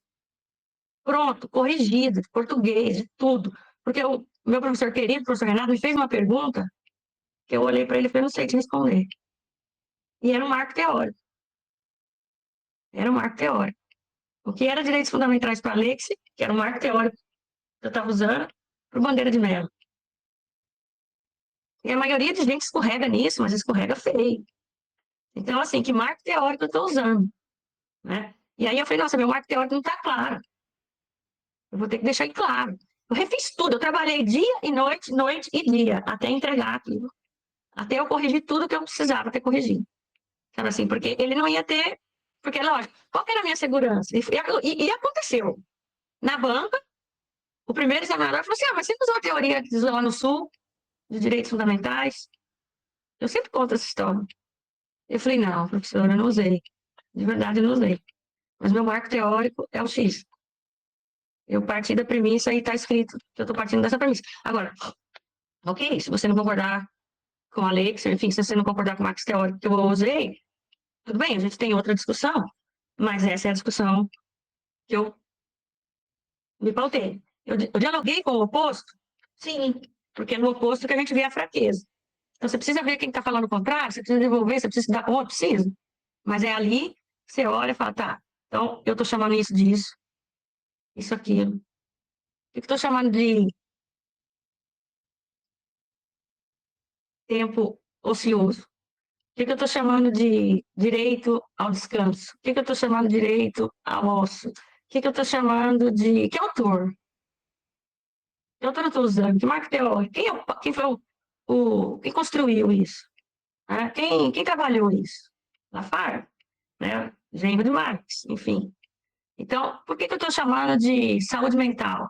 Pronto, corrigido, de português, de tudo. Porque o meu professor querido, o professor Renato, me fez uma pergunta que eu olhei para ele e falei, não sei te responder. E era um marco teórico. Era um marco teórico. O que era direitos fundamentais para a Lexi, que era um marco teórico que eu estava usando, para o Bandeira de Mello. E a maioria de gente escorrega nisso, mas escorrega feio. Então, assim, que marco teórico eu estou usando? Né? E aí eu falei, nossa, meu marco teórico não está claro. Eu vou ter que deixar claro. Eu refiz tudo, eu trabalhei dia e noite, noite e dia, até entregar aquilo. Até eu corrigir tudo que eu precisava ter corrigido. Sabe assim, porque ele não ia ter. Porque, lógico, qual que era a minha segurança? E aconteceu. Na banca, o primeiro examinador falou assim: mas você usou a teoria que usou lá no Sul, de direitos fundamentais? Eu sempre conto essa história. Eu falei: não, professora, eu não usei. De verdade, eu não usei. Mas meu marco teórico é o X. Eu parti da premissa e está escrito que eu estou partindo dessa premissa. Agora, ok, se você não concordar com a lei, enfim, se você não concordar com o marco teórico que eu usei, tudo bem, a gente tem outra discussão. Mas essa é a discussão que eu me pautei. Eu dialoguei com o oposto? Sim, porque é no oposto que a gente vê a fraqueza. Então, você precisa ver quem está falando o contrário, você precisa desenvolver, você precisa dar conta, precisa. Mas é ali que você olha e fala, tá, então eu estou chamando isso disso, isso, aquilo. O que eu estou chamando de tempo ocioso? O que eu estou chamando de direito ao descanso? O que eu estou chamando de direito ao osso? O que eu estou chamando de. Que autor? Que autor eu estou usando? Que marco teórico? Quem foi quem construiu isso? Né? Quem trabalhou isso? Lafargue, né? Genro de Marx, enfim. Então, por que eu estou chamando de saúde mental?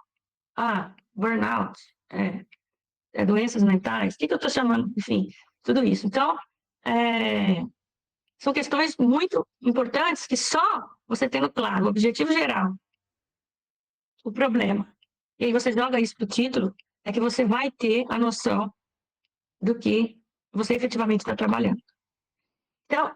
Burnout, doenças mentais. O que eu estou chamando? Enfim, tudo isso. Então, são questões muito importantes que só você tendo claro o objetivo geral, o problema, e aí você joga isso para o título, é que você vai ter a noção do que você efetivamente está trabalhando. Então,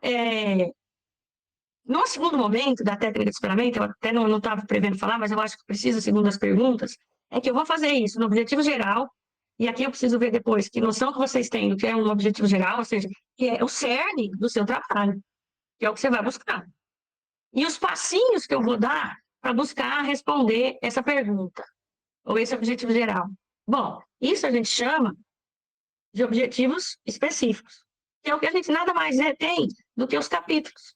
no segundo momento da técnica de esperamento, eu até não estava prevendo falar, mas eu acho que precisa, segundo as perguntas, é que eu vou fazer isso no objetivo geral, e aqui eu preciso ver depois que noção que vocês têm do que é um objetivo geral, ou seja, que é o cerne do seu trabalho, que é o que você vai buscar. E os passinhos que eu vou dar para buscar responder essa pergunta, ou esse objetivo geral? Bom, isso a gente chama de objetivos específicos, que é o que a gente nada mais tem do que os capítulos.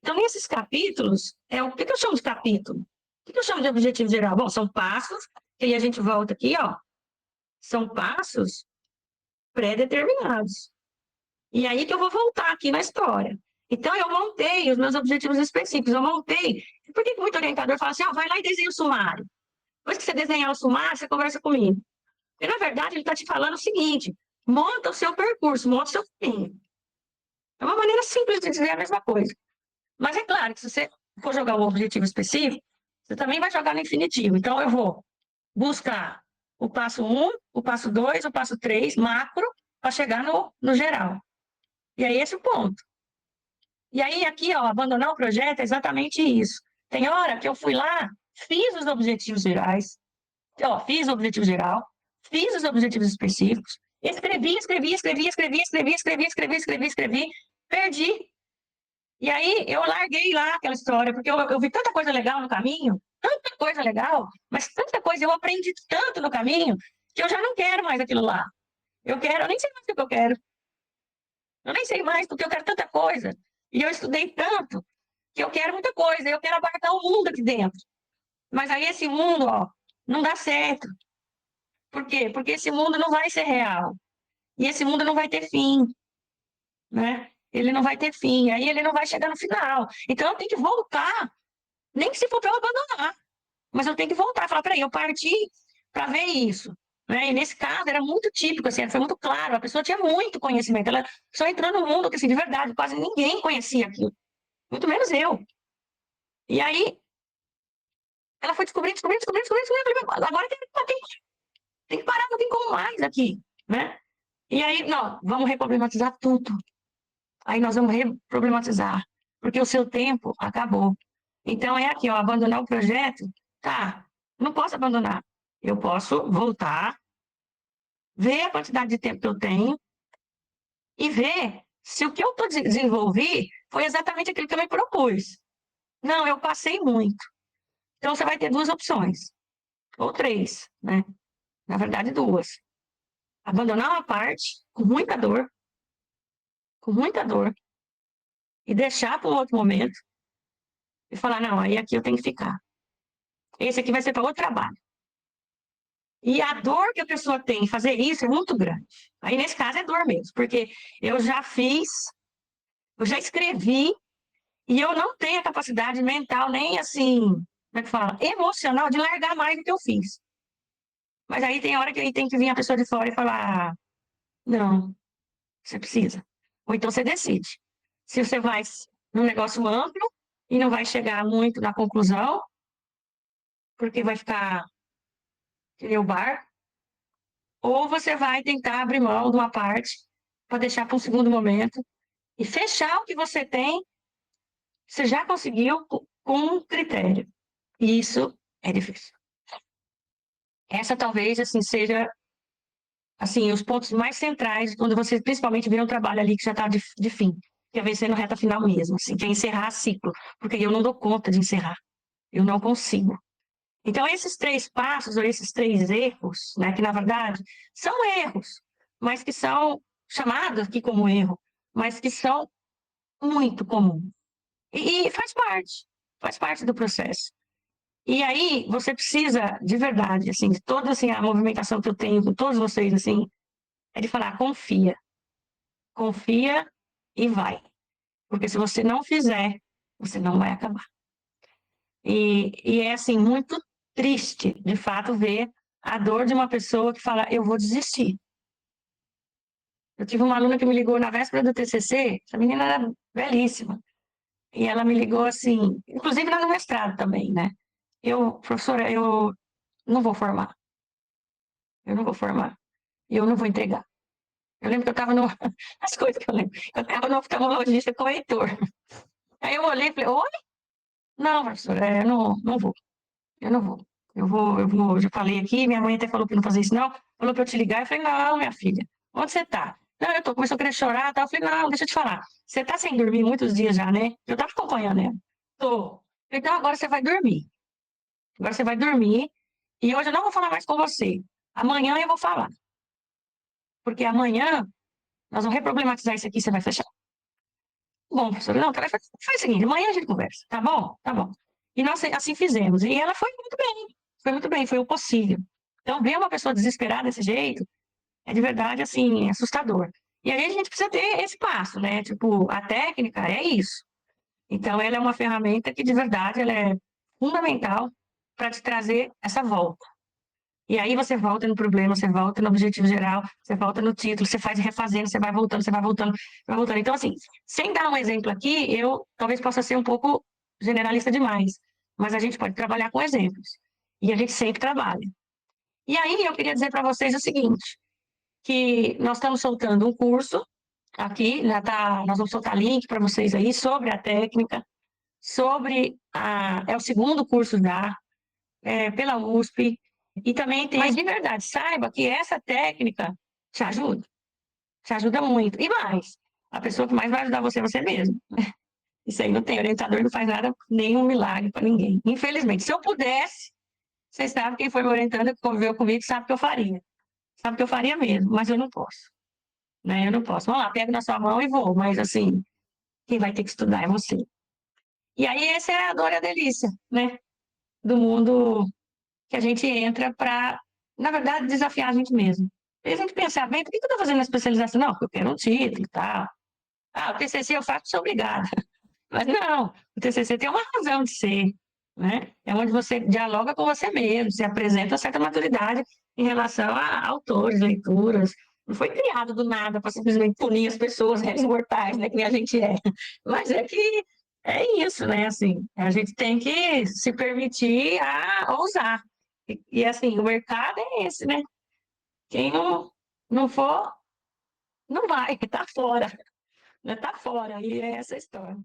Então, nesses capítulos, o que eu chamo de capítulo? O que eu chamo de objetivo geral? Bom, são passos, que aí a gente volta aqui, ó, são passos pré-determinados. E aí que eu vou voltar aqui na história. Então, eu montei os meus objetivos específicos, eu montei. Por que muito orientador fala assim, vai lá e desenha o sumário? Depois que você desenhar o sumário, você conversa comigo. E, na verdade, ele está te falando o seguinte, monta o seu percurso, monta o seu caminho. É uma maneira simples de dizer a mesma coisa. Mas é claro que se você for jogar um objetivo específico, você também vai jogar no infinitivo. Então, eu vou buscar o passo 1, o passo 2, o passo 3, macro, para chegar no geral. E é esse o ponto. E aí, aqui, ó, abandonar o projeto é exatamente isso. Tem hora que eu fui lá, fiz os objetivos gerais, ó, fiz o objetivo geral, fiz os objetivos específicos, escrevi, perdi. E aí, eu larguei lá aquela história, porque eu vi tanta coisa legal no caminho, tanta coisa legal, mas tanta coisa, eu aprendi tanto no caminho, que eu já não quero mais aquilo lá. Eu nem sei mais o que eu quero. Eu nem sei mais, porque eu quero tanta coisa. E eu estudei tanto, que eu quero muita coisa, eu quero abarcar o mundo aqui dentro. Mas aí esse mundo, ó, não dá certo. Por quê? Porque esse mundo não vai ser real. E esse mundo não vai ter fim, né? Ele não vai ter fim, aí ele não vai chegar no final. Então eu tenho que voltar, nem que se for para eu abandonar. Mas eu tenho que voltar, falar, peraí, eu parti para ver isso. Né? E nesse caso era muito típico, assim, foi muito claro, a pessoa tinha muito conhecimento, ela só entrou no mundo que, assim, de verdade, quase ninguém conhecia aquilo, muito menos eu. E aí ela foi descobrindo, agora tem que parar, não tem como mais aqui, né? E aí, não, vamos reproblematizar tudo. Aí nós vamos reproblematizar, porque o seu tempo acabou. Então é aqui, ó, abandonar o projeto, tá, não posso abandonar. Eu posso voltar, ver a quantidade de tempo que eu tenho e ver se o que eu desenvolvi foi exatamente aquilo que eu me propus. Não, eu passei muito. Então você vai ter duas opções, ou três, né? Na verdade, duas. Abandonar uma parte com muita dor, e deixar para um outro momento e falar, não, aí aqui eu tenho que ficar. Esse aqui vai ser para outro trabalho. E a dor que a pessoa tem em fazer isso é muito grande. Aí, nesse caso, é dor mesmo, porque eu já fiz, eu já escrevi, e eu não tenho a capacidade mental, nem assim, como é que fala? Emocional, de largar mais do que eu fiz. Mas aí tem hora que aí tem que vir a pessoa de fora e falar, não, você precisa. Ou então você decide. Se você vai num negócio amplo e não vai chegar muito na conclusão, porque vai ficar que nem o bar, ou você vai tentar abrir mão de uma parte para deixar para um segundo momento e fechar o que você tem, você já conseguiu com um critério. E isso é difícil. Essa talvez assim seja assim os pontos mais centrais quando você principalmente vira um trabalho ali que já está de fim, que é vencer no reta final mesmo, assim, que é encerrar ciclo, porque eu não dou conta de encerrar, eu não consigo. Então, esses três passos, ou esses três erros, né, que na verdade são erros, mas que são chamados aqui como erro, mas que são muito comuns. E faz parte do processo. E aí, você precisa, de verdade, assim, de toda assim, a movimentação que eu tenho com todos vocês, assim, é de falar, confia e vai. Porque se você não fizer, você não vai acabar. E é, assim, muito triste, de fato, ver a dor de uma pessoa que fala, eu vou desistir. Eu tive uma aluna que me ligou na véspera do TCC, essa menina era belíssima, e ela me ligou assim, inclusive lá no mestrado também, né? Professora, não vou formar, eu não vou formar, e eu não vou entregar. Eu lembro que eu estava no... As coisas que eu lembro. Eu estava no oftalmologista com o Heitor. Aí eu olhei e falei, oi? Não, professora, não vou. Eu não vou. Eu já falei aqui, minha mãe até falou que não fazia isso, não. Falou para eu te ligar. Eu falei, não, minha filha, onde você tá? Não, eu tô, começou a querer chorar, tá? Eu falei, não, deixa eu te falar. Você tá sem dormir muitos dias já, né? Eu tava acompanhando ela. Tô. Então agora você vai dormir. agora você vai dormir, e hoje eu não vou falar mais com você. Amanhã eu vou falar, porque amanhã nós vamos reproblematizar isso aqui, você vai fechar. Bom, professora, não, tá, faz o seguinte, amanhã a gente conversa, tá bom? Tá bom. E nós assim fizemos, e ela foi muito bem, foi o possível. Então, ver uma pessoa desesperada desse jeito é de verdade, assim, assustador. E aí a gente precisa ter esse passo, né? Tipo, a técnica é isso. Então, ela é uma ferramenta que, de verdade, ela é fundamental para te trazer essa volta. E aí você volta no problema, você volta no objetivo geral, você volta no título, você faz refazendo, você vai voltando, você vai voltando, vai voltando. Então, assim, sem dar um exemplo aqui, eu talvez possa ser um pouco generalista demais, mas a gente pode trabalhar com exemplos. E a gente sempre trabalha. E aí eu queria dizer para vocês o seguinte, que nós estamos soltando um curso aqui, nós vamos soltar link para vocês aí sobre a técnica, é o segundo curso pela USP, e também tem, mas de verdade, saiba que essa técnica te ajuda muito. E mais, a pessoa que mais vai ajudar você é você mesmo. Isso aí não tem, orientador não faz nada, nenhum milagre para ninguém. Infelizmente, se eu pudesse, vocês sabem, quem foi me orientando, que conviveu comigo, sabe que eu faria. Sabe que eu faria mesmo, mas eu não posso. Né? Eu não posso. Vamos lá, pego na sua mão e vou, mas assim, quem vai ter que estudar é você. E aí, essa é a dor e a delícia, né? Do mundo que a gente entra para, na verdade, desafiar a gente mesmo. E a gente pensar bem, por que eu estou fazendo a especialização? Não, porque eu quero um título e tal. Ah, o TCC eu faço, sou obrigada. Mas não, o TCC tem uma razão de ser, né? É onde você dialoga com você mesmo, se apresenta certa maturidade em relação a autores, leituras. Não foi criado do nada para simplesmente punir as pessoas, réis mortais, né, que nem a gente é. Mas é que é isso, né? Assim, a gente tem que se permitir a ousar. Assim, o mercado é esse, né? Quem não for, não vai, tá fora. Né? Tá fora, e é essa a história.